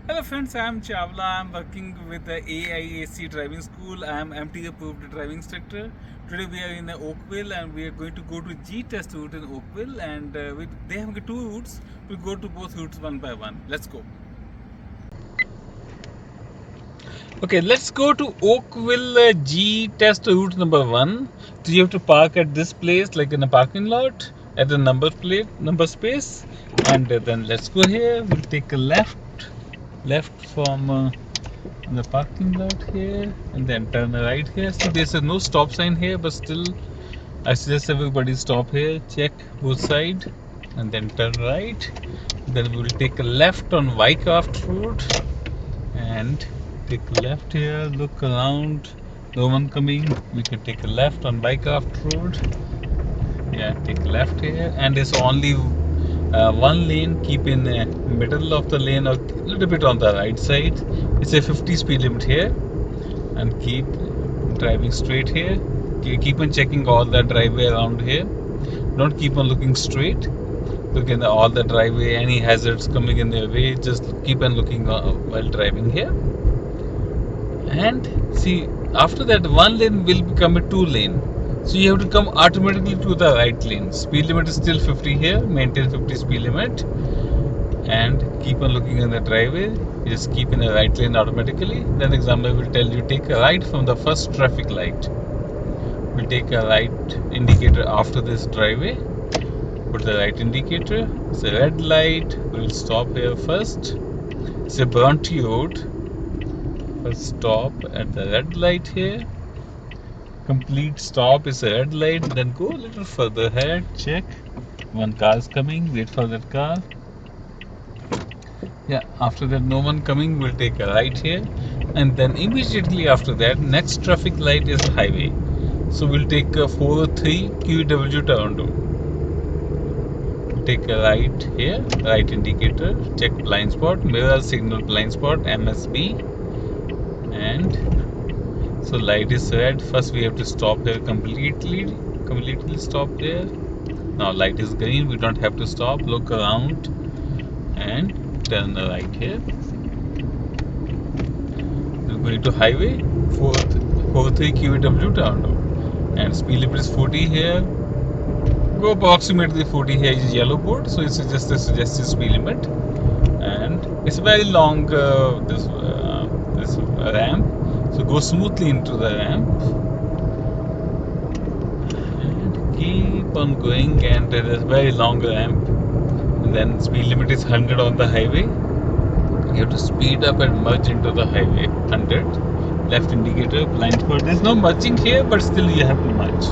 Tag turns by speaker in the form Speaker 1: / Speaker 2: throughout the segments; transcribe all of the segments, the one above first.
Speaker 1: Hello friends, I am Chawla. I am working with the AIAC driving school. I am MT approved driving instructor. Today we are in Oakville and we are going to go to G test route in Oakville, and they have two routes. We'll go to both routes one by one. Let's go. Okay, let's go to Oakville G test route number 1. So you have to park at this place, like in a parking lot, at the number space, and then let's go here. We'll take a left from the parking lot here, and then turn right here. See, there's no stop sign here, but still, I suggest everybody stop here, check both side, and then turn right. Then we'll take a left on Wyecroft Road and take a left here, look around, no one coming. We can take a left on Wyecroft Road. Yeah, take a left here, and it's only one lane. Keep in the middle of the lane or a little bit on the right side. It's a 50 speed limit here, and keep driving straight here. Keep on checking all the driveway around here. Don't keep on looking straight. Look in all the driveway, any hazards coming in their way. Just keep on looking while driving here. And see, after that, one lane will become a two lane. So you have to come automatically to the right lane. Speed limit is still 50 here. Maintain 50 speed limit. And keep on looking in the driveway. You just keep in the right lane automatically. Then examiner will tell you take a right from the first traffic light. We'll take a right indicator after this driveway. Put the right indicator. It's a red light. We'll stop here first. It's a Bronte Road. First stop at the red light here. Complete stop is a red light. Then go a little further ahead. Check. One car is coming. Wait for that car. Yeah, after that no one coming, we'll take a right here, and then immediately after that next traffic light is highway, so we'll take a 403 QW Toronto. We'll take a right here, right indicator, check blind spot, mirror signal blind spot, MSB, and so light is red. First we have to stop here completely stop there. Now light is green, we don't have to stop. Look around and turn the right here. We're going to highway 443 QW Toronto, and speed limit is 40 here. Go approximately 40 here is yellow board, so it's just a suggested speed limit, and it's very long this ramp, so go smoothly into the ramp and keep on going, and there's a very long ramp. And then speed limit is 100 on the highway. You have to speed up and merge into the highway. 100. Left indicator, blind spot. There's no merging here, but still you have to merge.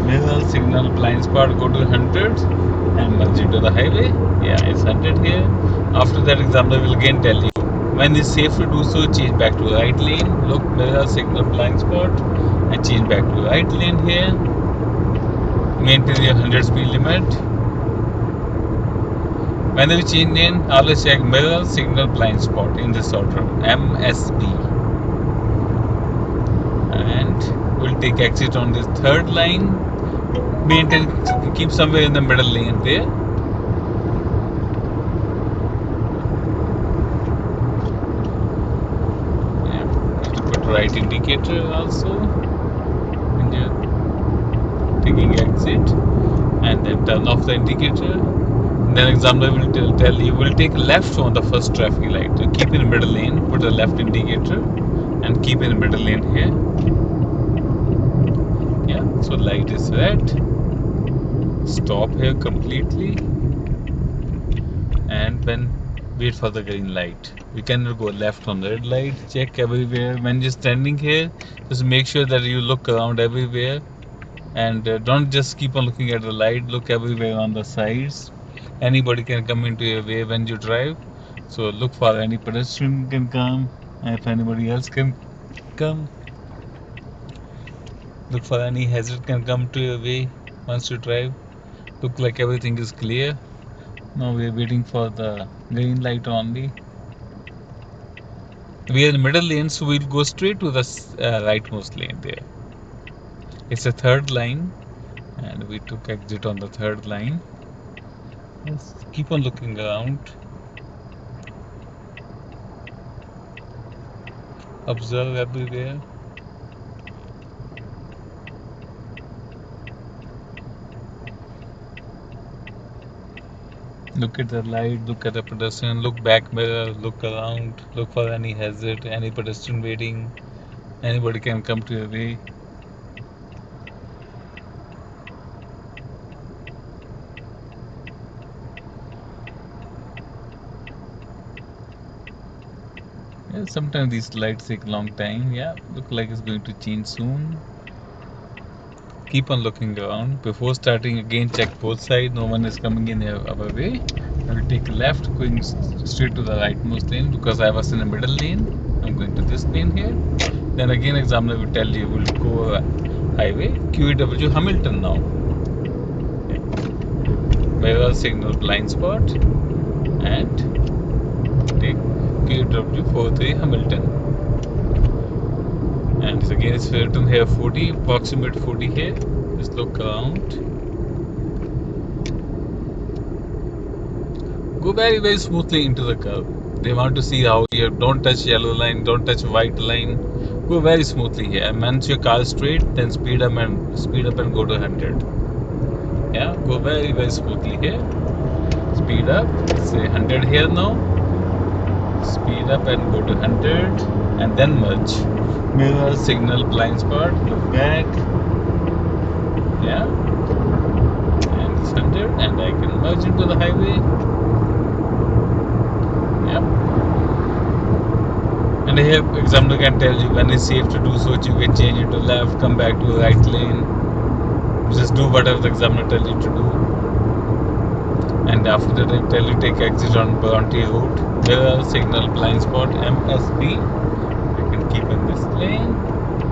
Speaker 1: Mirror signal blind spot, go to 100 and merge into the highway. Yeah, it's 100 here. After that, examiner will again tell you when it's safe to do so. Change back to right lane. Look, mirror signal blind spot, and change back to right lane here. Maintain your 100 speed limit. When we change lane, always check mirror signal blind spot in this order, MSB. And we'll take exit on this third line. Maintain, keep somewhere in the middle lane there. Yeah, need to put right indicator also. And you're taking exit, and then turn off the indicator. Then examiner will tell you, will take left on the first traffic light. So keep in the middle lane, put the left indicator, and keep in the middle lane here. Yeah, so light is red. Stop here completely, and then wait for the green light. We cannot go left on the red light. Check everywhere. When you're standing here, just make sure that you look around everywhere, and don't just keep on looking at the light. Look everywhere on the sides. Anybody can come into your way when you drive, so look for any pedestrian can come, if anybody else can come. Look for any hazard can come to your way once you drive. Look like everything is clear. Now we are waiting for the green light only. We are in the middle lane, so we'll go straight to the rightmost lane there. It's a third line, and we took exit on the third line. Just keep on looking around. Observe everywhere. Look at the light, look at the pedestrian, look back mirror, look around, look for any hazard, any pedestrian waiting, anybody can come to your way. Yeah, sometimes these lights take a long time. Yeah, look like it's going to change soon. Keep on looking around. Before starting again, check both sides. No one is coming in our way. I will take a left, going straight to the rightmost lane because I was in the middle lane. I'm going to this lane here. Then again, examiner will tell you we'll go highway QEW Hamilton now. Mirror signal blind spot and take QEW 43 Hamilton. And again it's written here 40, approximate 40 here. Just look around. Go very smoothly into the curve. They want to see how you don't touch yellow line, don't touch white line. Go very smoothly here. And once your car is straight, then speed up and go to 100. Yeah, go very smoothly here. Speed up, say 100 here now. Speed up and go to 100 and then merge. Mirror, signal, blind spot, look back. Yeah. And it's 100 and I can merge into the highway. Yeah. And here examiner can tell you when it's safe to do so, you can change it to left, come back to the right lane. Just do whatever the examiner tells you to do. And after that I tell you take exit on Bronte Road. Mirror, signal, blind spot, MSB. I can keep in this lane.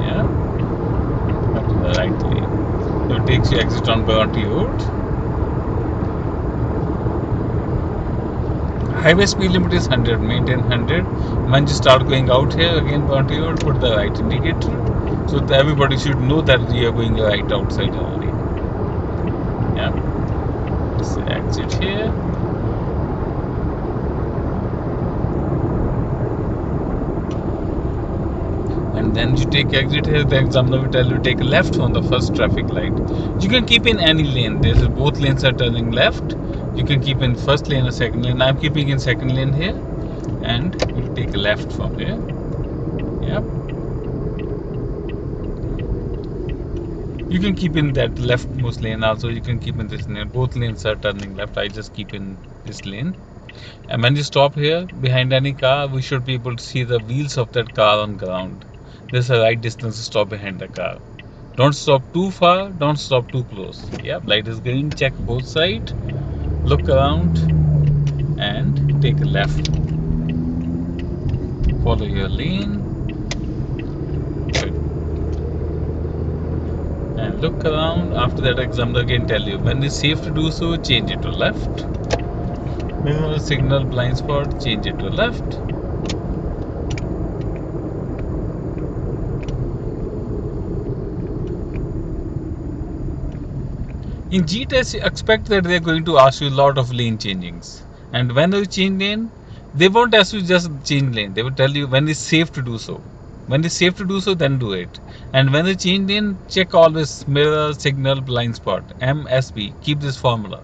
Speaker 1: Yeah. Up to the right lane. So it takes you exit on Bronte Road. Highway speed limit is 100. Maintain 100. When you start going out here again Bronte Road, put the right indicator. So that everybody should know that you are going right outside only. Yeah. Just exit here. And then you take exit here. The examiner will tell you take left on the first traffic light. You can keep in any lane. There's both lanes are turning left. You can keep in first lane or second lane. I'm keeping in second lane here, and you take a left from here. Yep. You can keep in that leftmost lane also. You can keep in this lane. Both lanes are turning left. I just keep in this lane. And when you stop here behind any car, we should be able to see the wheels of that car on ground. There's a right distance to stop behind the car. Don't stop too far. Don't stop too close. Yeah, light is green. Check both sides. Look around and take a left. Follow your lane. And look around. After that, examiner can tell you when it's safe to do so, change it to left. Mirror, signal, blind spot, change it to left. In G-test, you expect that they're going to ask you a lot of lane changings. And when you change lane, they won't ask you just change lane. They will tell you when it's safe to do so. When it's safe to do so, then do it. And when you change lane, check always mirror, signal, blind spot, MSB. Keep this formula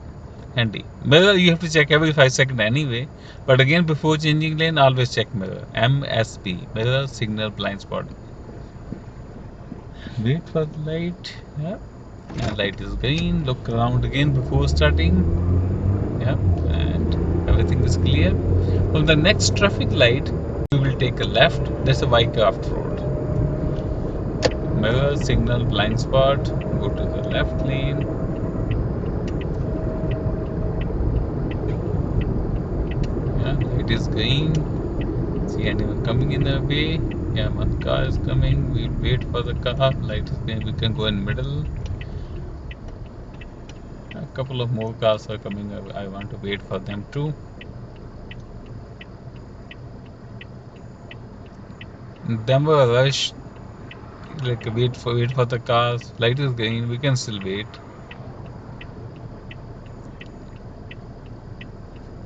Speaker 1: handy. Mirror you have to check every 5 seconds anyway. But again, before changing lane, always check mirror. MSB, mirror, signal, blind spot. Wait for the light. Yeah. And light is green. Look around again before starting. Yeah, and everything is clear. On the next traffic light, we will take a left. That's a Wyecroft Road. Mirror, signal, blind spot. Go to the left lane. Yeah, it is green. See anyone coming in our way? Yeah, one car is coming. We'll wait for the car. Light is green. We can go in middle. A couple of more cars are coming. I want to wait for them too. Never rush. Like wait for the cars. Light is green. We can still wait.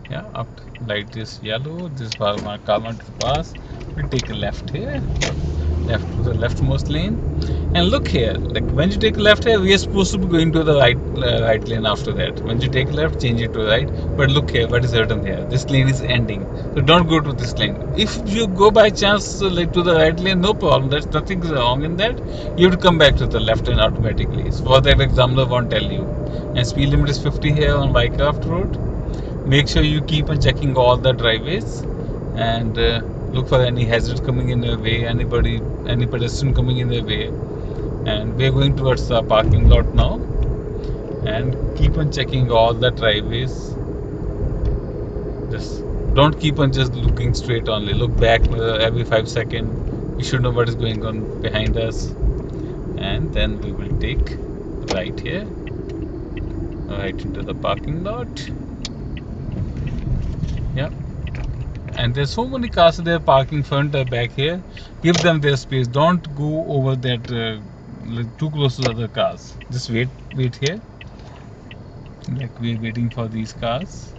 Speaker 1: Yeah, after light is yellow. This car want to pass. we'll take a left here, left to the leftmost lane, and look here, like when you take a left here, we are supposed to be going to the right lane after that. When you take left, change it to right, but look here, what is written here, this lane is ending, so don't go to this lane. If you go by chance like to the right lane, no problem, there's nothing wrong in that. You have to come back to the left lane automatically. So for that, examiner won't tell you. And speed limit is 50 here on Wyecroft Road. Make sure you keep on checking all the driveways, and look for any hazard coming in their way, any pedestrian coming in their way. And we're going towards the parking lot now, and keep on checking all the driveways. Just don't keep on just looking straight only, look back every 5 seconds. You should know what is going on behind us. And then we will take right here, right into the parking lot. Yeah, and there's so many cars they're parking front or back here. Give them their space, don't go over that too close to the other cars. Just wait here, like we're waiting for these cars.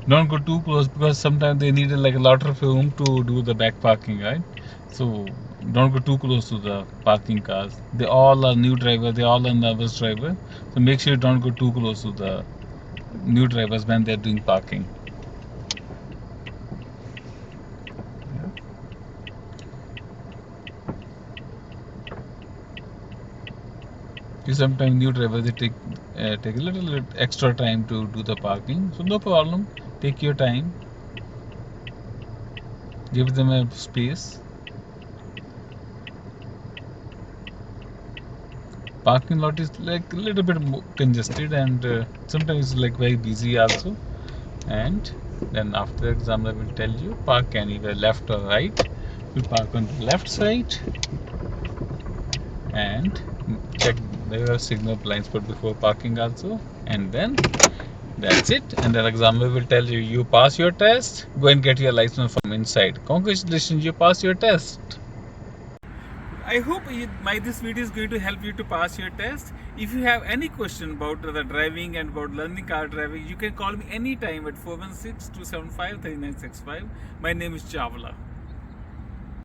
Speaker 1: Don't go too close, because sometimes they need like a lot of room to do the back parking, right? So don't go too close to the parking cars. They all are new driver, they all are nervous driver, so make sure you don't go too close to the new drivers when they're doing parking. Sometimes new drivers, they take a little extra time to do the parking, so no problem, take your time, give them a space. Parking lot is like a little bit congested, and sometimes like very busy also. And then after the exam, I will tell you park anywhere, left or right. You park on the left side and check there are signal blinds put before parking also. And then that's it. And the examiner will tell you, you pass your test, go and get your license from inside. Congratulations, you pass your test. I hope this video is going to help you to pass your test. If you have any question about the driving and about learning car driving, you can call me anytime at 416-275-3965. My name is Chawla.